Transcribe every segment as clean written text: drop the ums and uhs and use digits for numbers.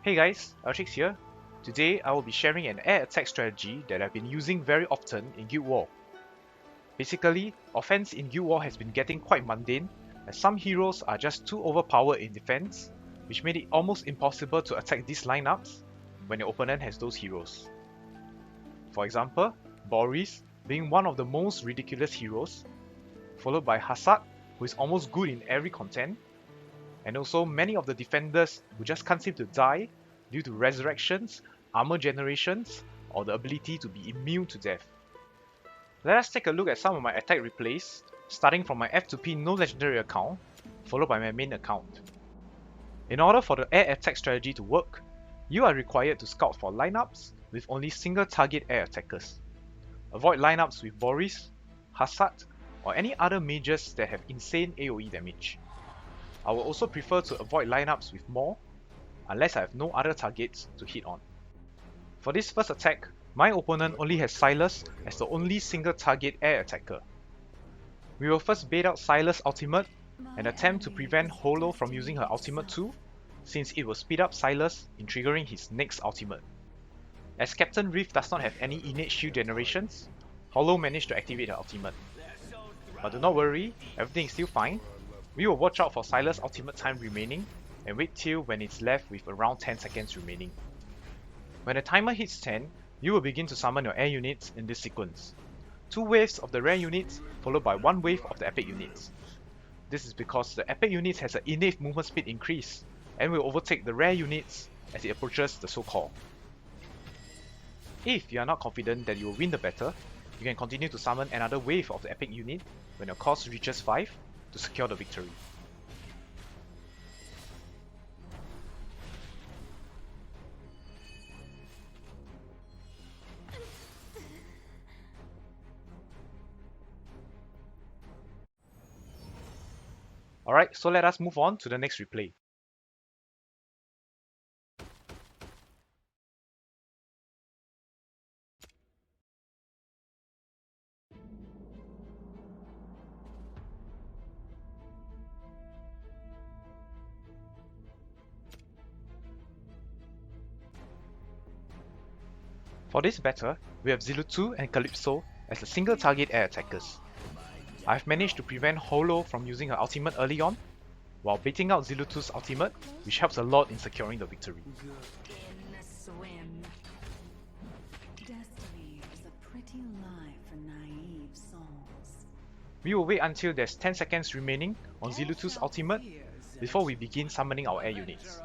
Hey guys, Archix here. Today I will be sharing an air attack strategy that I've been using very often in Guild War. Basically, offense in Guild War has been getting quite mundane, as some heroes are just too overpowered in defense, which made it almost impossible to attack these lineups when your opponent has those heroes. For example, Boris being one of the most ridiculous heroes, followed by Hassad, who is almost good in every content, and also many of the defenders who just can't seem to die due to resurrections, armor generations, or the ability to be immune to death. Let us take a look at some of my attack replays, starting from my F2P no legendary account, followed by my main account. In order for the air attack strategy to work, you are required to scout for lineups with only single target air attackers. Avoid lineups with Boris, Hassad, or any other mages that have insane AoE damage. I will also prefer to avoid lineups with Maw, unless I have no other targets to hit on. For this first attack, my opponent only has Sylas as the only single target air attacker. We will first bait out Sylas' ultimate and attempt to prevent Holo from using her ultimate too, since it will speed up Sylas in triggering his next ultimate. As Captain Reef does not have any innate shield generations, Holo managed to activate her ultimate. But do not worry, everything is still fine. We will watch out for Sylas' ultimate time remaining and wait till when it's left with around 10 seconds remaining. When the timer hits 10, you will begin to summon your air units in this sequence. 2 waves of the rare units followed by 1 wave of the epic units. This is because the epic units has an innate movement speed increase and will overtake the rare units as it approaches the soul core. If you are not confident that you will win the battle, you can continue to summon another wave of the epic unit when your cost reaches 5 to secure the victory. Alright, so let us move on to the next replay. For this battle, we have Zilutu and Calypso as the single target air attackers. I have managed to prevent Holo from using her ultimate early on, while baiting out Zilutu's ultimate, which helps a lot in securing the victory. We will wait until there's 10 seconds remaining on Zilutu's ultimate before we begin summoning our air units.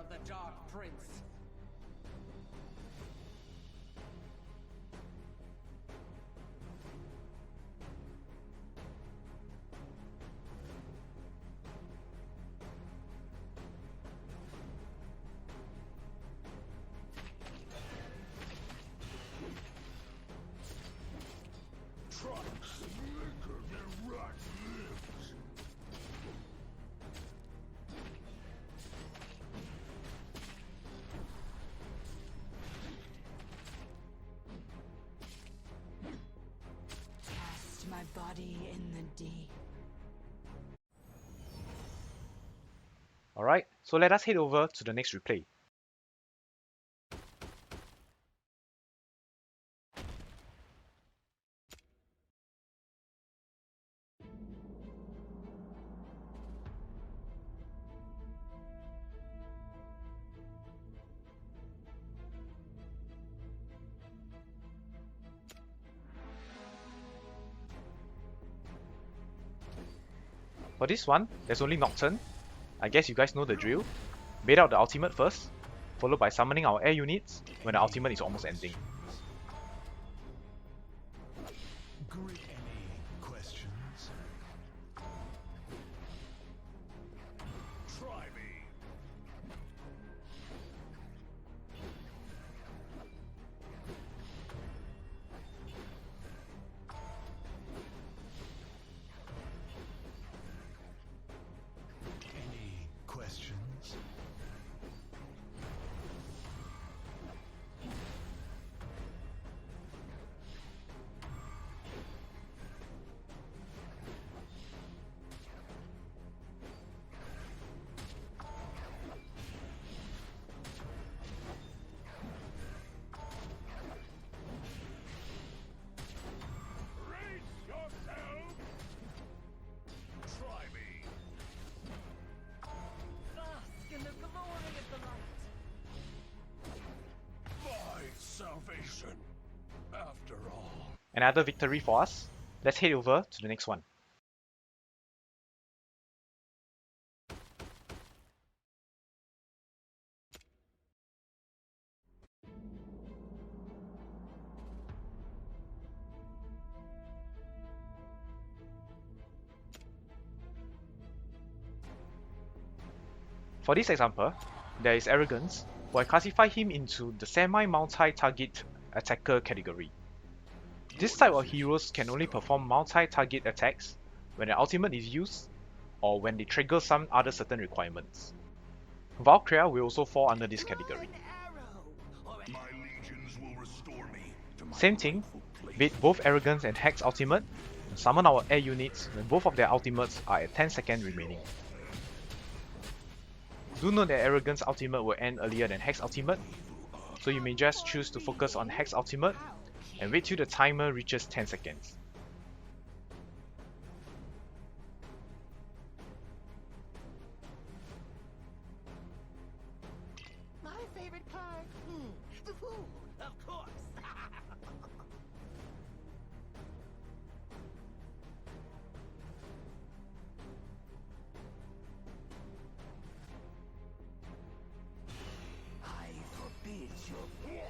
My body in the deep. Alright, so let us head over to the next replay. For this one, there's only Nocturne. I guess you guys know the drill. Bait out the ultimate first, followed by summoning our air units when the ultimate is almost ending. Any questions? Try me. Any questions? Another victory for us. Let's head over to the next one. For this example, there is Arrogance, who I classify him into the semi-multi-target attacker category. This type of heroes can only perform multi-target attacks when an ultimate is used or when they trigger some other certain requirements. Valkyria will also fall under this category. Same thing, bait both Arrogance and Hex ultimate, and summon our air units when both of their ultimates are at 10 seconds remaining. Do note that Arrogance ultimate will end earlier than Hex ultimate, so you may just choose to focus on Hex ultimate and wait till the timer reaches 10 seconds. My favorite card? The Fool, of course. I forbid your head.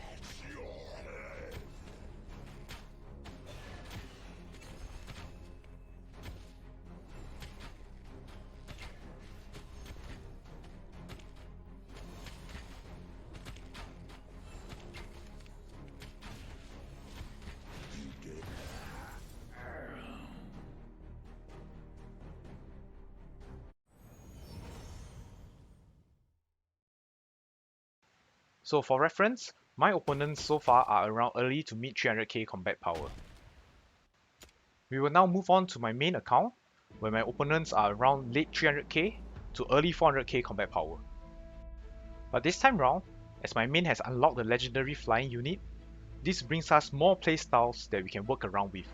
So for reference, my opponents so far are around early to mid 300k combat power. We will now move on to my main account, where my opponents are around late 300k to early 400k combat power. But this time round, as my main has unlocked the legendary flying unit, this brings us more playstyles that we can work around with.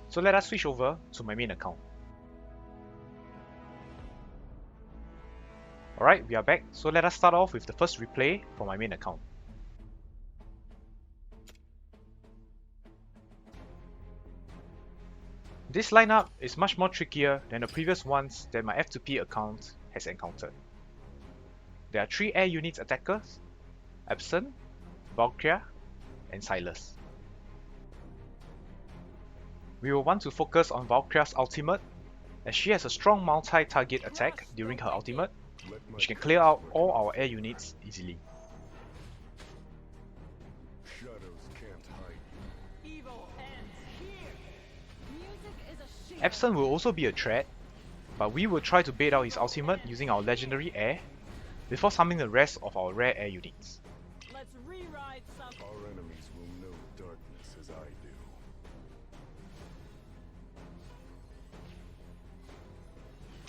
So let us switch over to my main account. Alright, we are back, so let us start off with the first replay for my main account. This lineup is much more trickier than the previous ones that my F2P account has encountered. There are 3 air units attackers, Absent, Valkyria, and Silas. We will want to focus on Valkyria's ultimate, as she has a strong multi-target attack during her ultimate, which can clear out all our air units easily. Absent will also be a threat, but we will try to bait out his ultimate using our legendary air before summoning the rest of our rare air units. Let's rewrite some. Our enemies will know darkness as I do.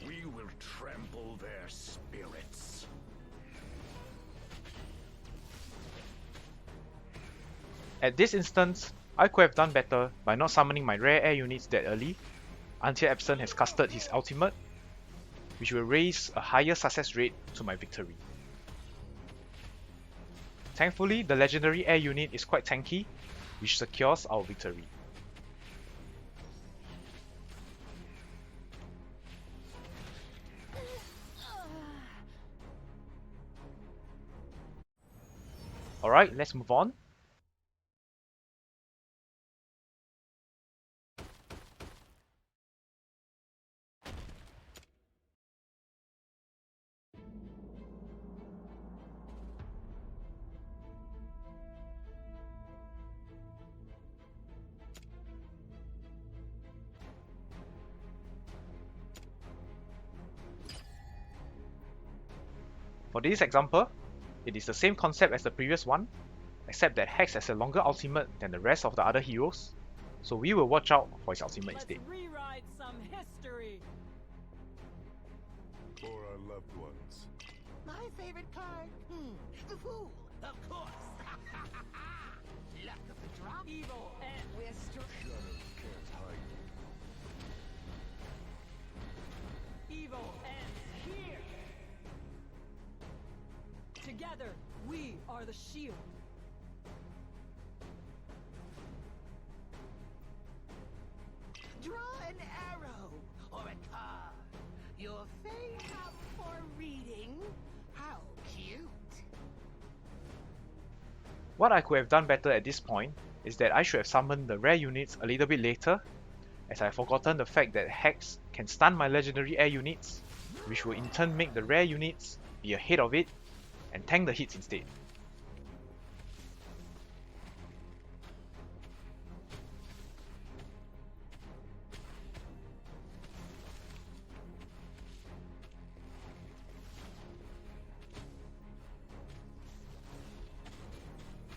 We will trample their spirits. At this instance, I could have done better by not summoning my rare air units that early until Absent has casted his ultimate, which will raise a higher success rate to my victory. Thankfully, the legendary air unit is quite tanky, which secures our victory. Alright, let's move on. For this example, it is the same concept as the previous one, except that Hex has a longer ultimate than the rest of the other heroes, so we will watch out for his ultimate Let's instead. rewrite some history. For our loved ones. My favorite card? The Fool, of course. Luck of the drop. Evil and wisdom. Shadows can't hide. Evil ends here. Together, we are the shield. buffet hub for reading. How cute. What I could have done better at this point is that I should have summoned the rare units a little bit later, as I have forgotten the fact that Hex can stun my legendary air units, which will in turn make the rare units be ahead of it and tank the hits instead.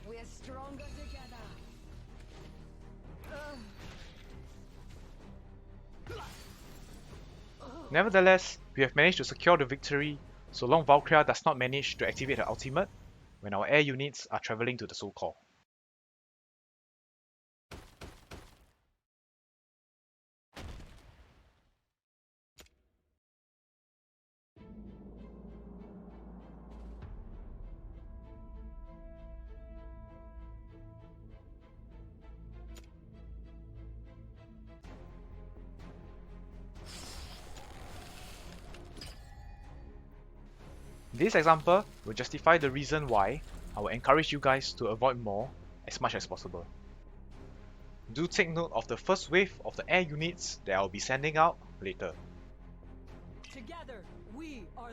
We're stronger together. Nevertheless, we have managed to secure the victory so long Valkyria does not manage to activate her ultimate when our air units are travelling to the Soul Core. This example will justify the reason why I will encourage you guys to avoid more as much as possible. Do take note of the first wave of the air units that I will be sending out later. Together, we are.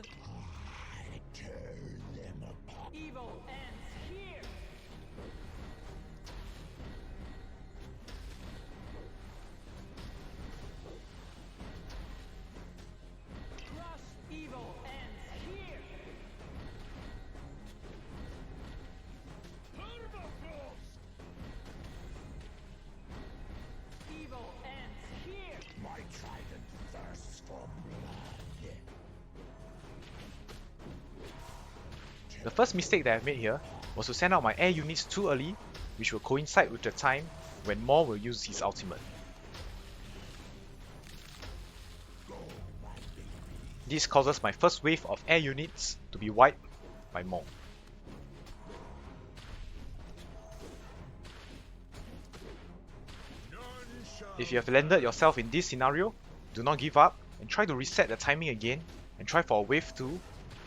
Evil ends here. Crush evil ends here. Evil ends here. My trident thirsts for blood. The first mistake that I've made here was to send out my air units too early, which will coincide with the time when Maw will use his ultimate. This causes my first wave of air units to be wiped by Maw. If you have landed yourself in this scenario, do not give up and try to reset the timing again and try for a wave 2,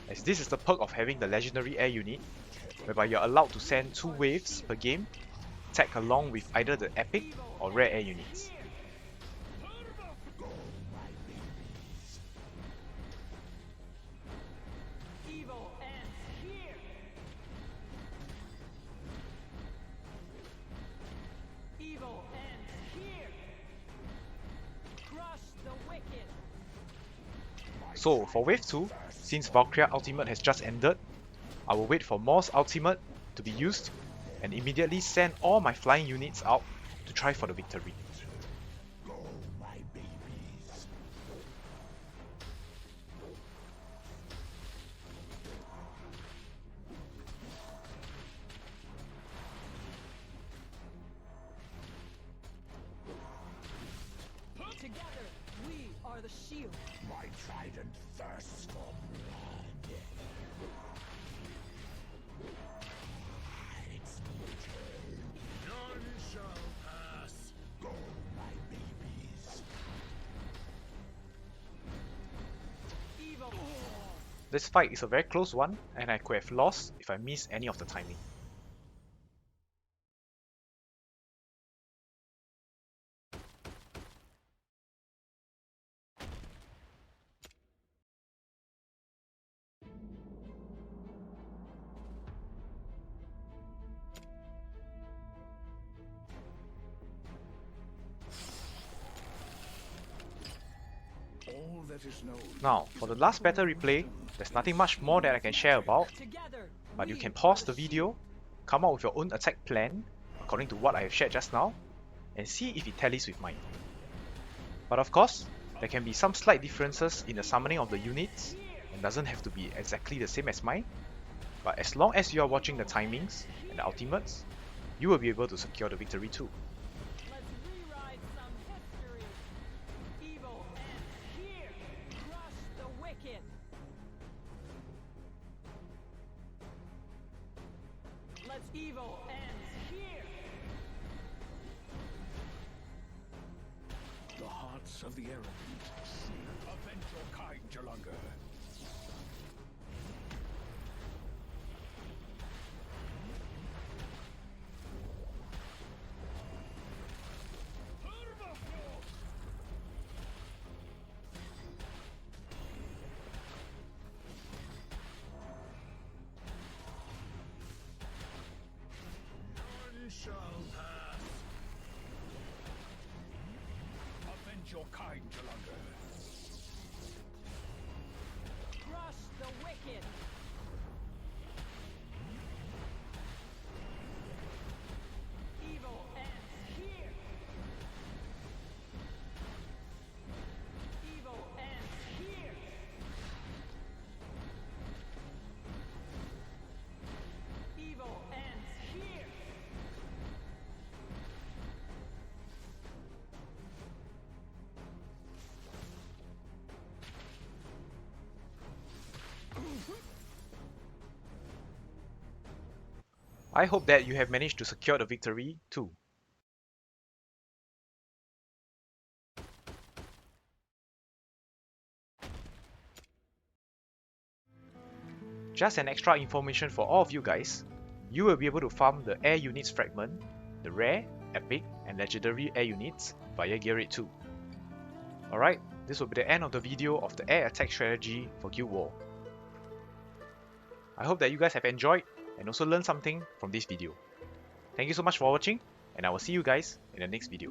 as this is the perk of having the legendary air unit, whereby you're allowed to send 2 waves per game, tag along with either the epic or rare air units. Evil ends here. Evil ends here. Crush the wicked. So for wave 2, since Valkyria ultimate has just ended, I will wait for Maw's ultimate to be used and immediately send all my flying units out to try for the victory. Together, we are the shield. My trident thirsts for blood. It's none shall pass. Go, my babies. Evil. This fight is a very close one and I could have lost if I missed any of the timing. All that is known. Now, for the last battle replay, there's nothing much more that I can share about, Together, but you we can pause are the video, come up with your own attack plan according to what I have shared just now, and see if it tallies with mine. But of course, there can be some slight differences in the summoning of the units, and doesn't have to be exactly the same as mine, but as long as you are watching the timings and the ultimates, you will be able to secure the victory too. Let's rewrite some history. Evil ends here. Crush the wicked. Let's evil ends here. The heart depths of the Arabian Sea. Avenge your kind, Jalunga. None shall pass. Avenge your kind, Jalunga. Crush the wicked. Evil ends here. Evil ends here. Evil ends here. I hope that you have managed to secure the victory too. Just an extra information for all of you guys, you will be able to farm the air units fragment, the rare, epic, and legendary air units via Gear Rate 2. Alright, this will be the end of the video of the air attack strategy for Guild War. I hope that you guys have enjoyed and also learned something from this video. Thank you so much for watching, and I will see you guys in the next video.